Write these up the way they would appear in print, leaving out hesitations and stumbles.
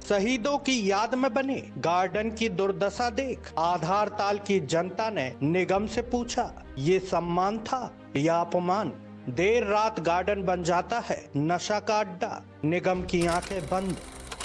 शहीदों की याद में बने गार्डन की दुर्दशा देख आधार ताल की जनता ने निगम से पूछा, ये सम्मान था या अपमान। देर रात गार्डन बन जाता है नशा का अड्डा, निगम की आंखें बंद।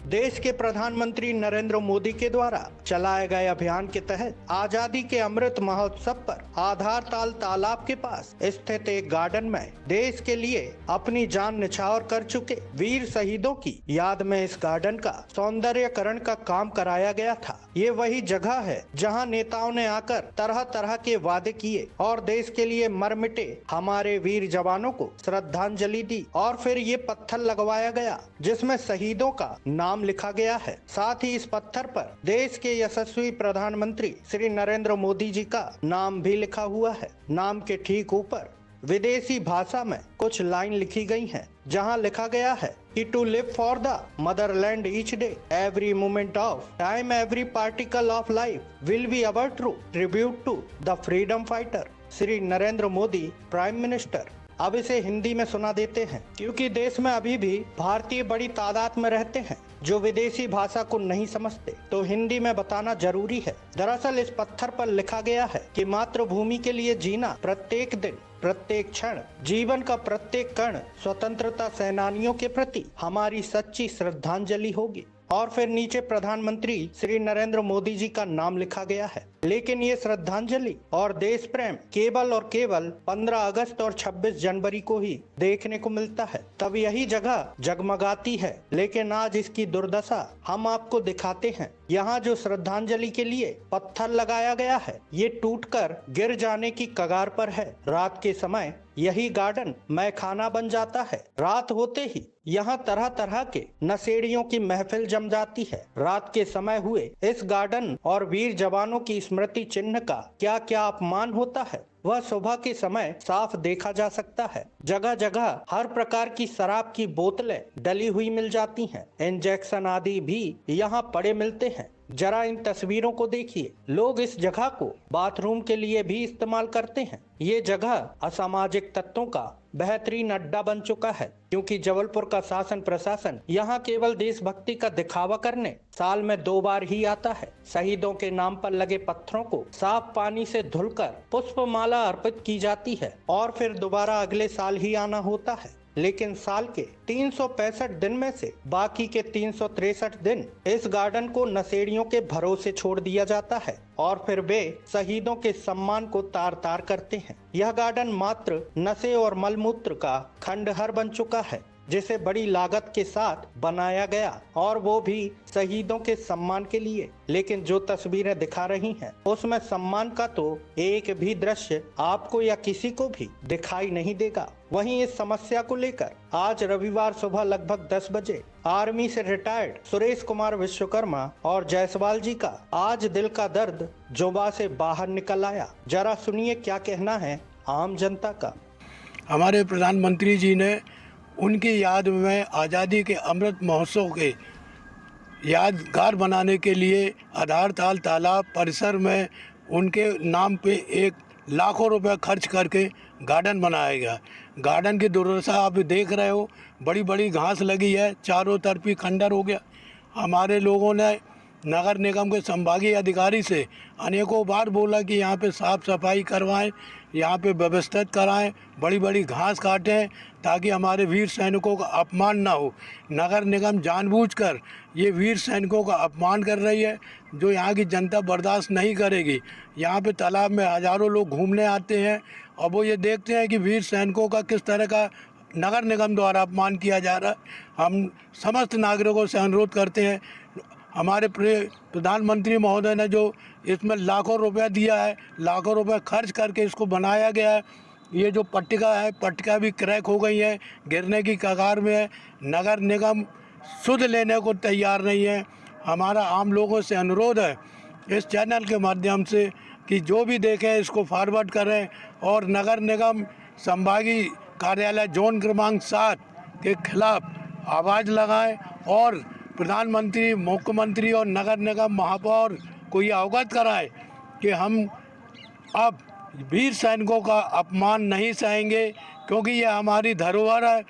देश के प्रधानमंत्री नरेंद्र मोदी के द्वारा चलाए गए अभियान के तहत आजादी के अमृत महोत्सव पर आधार ताल तालाब के पास स्थित एक गार्डन में देश के लिए अपनी जान निछावर कर चुके वीर शहीदों की याद में इस गार्डन का सौंदर्यकरण का काम कराया गया था। ये वही जगह है जहां नेताओं ने आकर तरह तरह के वादे किए और देश के लिए मर मिटे हमारे वीर जवानों को श्रद्धांजलि दी, और फिर ये पत्थर लगवाया गया जिसमें शहीदों का नाम लिखा गया है। साथ ही इस पत्थर पर देश के यशस्वी प्रधानमंत्री श्री नरेंद्र मोदी जी का नाम भी लिखा हुआ है। नाम के ठीक ऊपर विदेशी भाषा में कुछ लाइन लिखी गई हैं, जहां लिखा गया है कि to live for the motherland each day, every moment of time, every particle of life will be our true tribute to the freedom fighter Shri Narendra Modi prime minister. अब इसे हिंदी में सुना देते हैं क्योंकि देश में अभी भी भारतीय बड़ी तादाद में रहते हैं जो विदेशी भाषा को नहीं समझते, तो हिंदी में बताना जरूरी है। दरअसल इस पत्थर पर लिखा गया है कि मातृभूमि के लिए जीना प्रत्येक दिन, प्रत्येक क्षण, जीवन का प्रत्येक कण स्वतंत्रता सेनानियों के प्रति हमारी सच्ची श्रद्धांजलि होगी। और फिर नीचे प्रधानमंत्री श्री नरेंद्र मोदी जी का नाम लिखा गया है। लेकिन ये श्रद्धांजलि और देश प्रेम केवल और केवल 15 अगस्त और 26 जनवरी को ही देखने को मिलता है, तब यही जगह जगमगाती है। लेकिन आज इसकी दुर्दशा हम आपको दिखाते हैं। यहाँ जो श्रद्धांजलि के लिए पत्थर लगाया गया है ये टूटकर गिर जाने की कगार पर है। रात के समय यही गार्डन मैखाना बन जाता है। रात होते ही यहाँ तरह तरह के नशेड़ियों की महफिल जम जाती है। रात के समय हुए इस गार्डन और वीर जवानों की स्मृति चिन्ह का क्या क्या अपमान होता है वह सुबह के समय साफ देखा जा सकता है। जगह जगह हर प्रकार की शराब की बोतलें डली हुई मिल जाती हैं। इंजेक्शन आदि भी यहाँ पड़े मिलते हैं। जरा इन तस्वीरों को देखिए। लोग इस जगह को बाथरूम के लिए भी इस्तेमाल करते हैं। ये जगह असामाजिक तत्वों का बेहतरीन अड्डा बन चुका है क्योंकि जबलपुर का शासन प्रशासन यहाँ केवल देशभक्ति का दिखावा करने साल में 2 बार ही आता है। शहीदों के नाम पर लगे पत्थरों को साफ पानी से धुलकर पुष्पमाला अर्पित की जाती है और फिर दोबारा अगले साल ही आना होता है। लेकिन साल के 365 दिन में से बाकी के 363 दिन इस गार्डन को नशेड़ियों के भरोसे छोड़ दिया जाता है और फिर वे शहीदों के सम्मान को तार तार करते हैं। यह गार्डन मात्र नशे और मलमूत्र का खंडहर बन चुका है जिसे बड़ी लागत के साथ बनाया गया और वो भी शहीदों के सम्मान के लिए। लेकिन जो तस्वीरें दिखा रही हैं उसमें सम्मान का तो एक भी दृश्य आपको या किसी को भी दिखाई नहीं देगा। वहीं इस समस्या को लेकर आज रविवार सुबह लगभग 10 बजे आर्मी से रिटायर्ड सुरेश कुमार विश्वकर्मा और जायसवाल जी का आज दिल का दर्द जुबान से बाहर निकल आया। जरा सुनिए क्या कहना है आम जनता का। हमारे प्रधानमंत्री जी ने उनकी याद में आज़ादी के अमृत महोत्सव के यादगार बनाने के लिए आधार ताल तालाब परिसर में उनके नाम पे एक लाखों रुपए खर्च करके गार्डन बनाया गया। गार्डन की दुर्दशा आप देख रहे हो, बड़ी बड़ी घास लगी है, चारों तरफ ही खंडर हो गया। हमारे लोगों ने नगर निगम के संभागीय अधिकारी से अनेकों बार बोला कि यहाँ पे साफ़ सफाई करवाएं, यहाँ पे व्यवस्थित कराएं, बड़ी बड़ी घास काटें ताकि हमारे वीर सैनिकों का अपमान ना हो। नगर निगम जानबूझकर ये वीर सैनिकों का अपमान कर रही है जो यहाँ की जनता बर्दाश्त नहीं करेगी। यहाँ पे तालाब में हज़ारों लोग घूमने आते हैं और वो ये देखते हैं कि वीर सैनिकों का किस तरह का नगर निगम द्वारा अपमान किया जा रहा है। हम समस्त नागरिकों से अनुरोध करते हैं, हमारे प्रधानमंत्री महोदय ने जो इसमें लाखों रुपया दिया है, लाखों रुपए खर्च करके इसको बनाया गया है, ये जो पट्टिका है, पट्टिका भी क्रैक हो गई है, गिरने की कगार में है। नगर निगम सुध लेने को तैयार नहीं है। हमारा आम लोगों से अनुरोध है इस चैनल के माध्यम से कि जो भी देखें इसको फॉरवर्ड करें और नगर निगम संभागीय कार्यालय जोन क्रमांक 7 के खिलाफ आवाज़ लगाएं और प्रधानमंत्री, मुख्यमंत्री और नगर निगम महापौर को ये अवगत कराएं कि हम अब वीर सैनिकों का अपमान नहीं सहेंगे क्योंकि ये हमारी धरोहर है।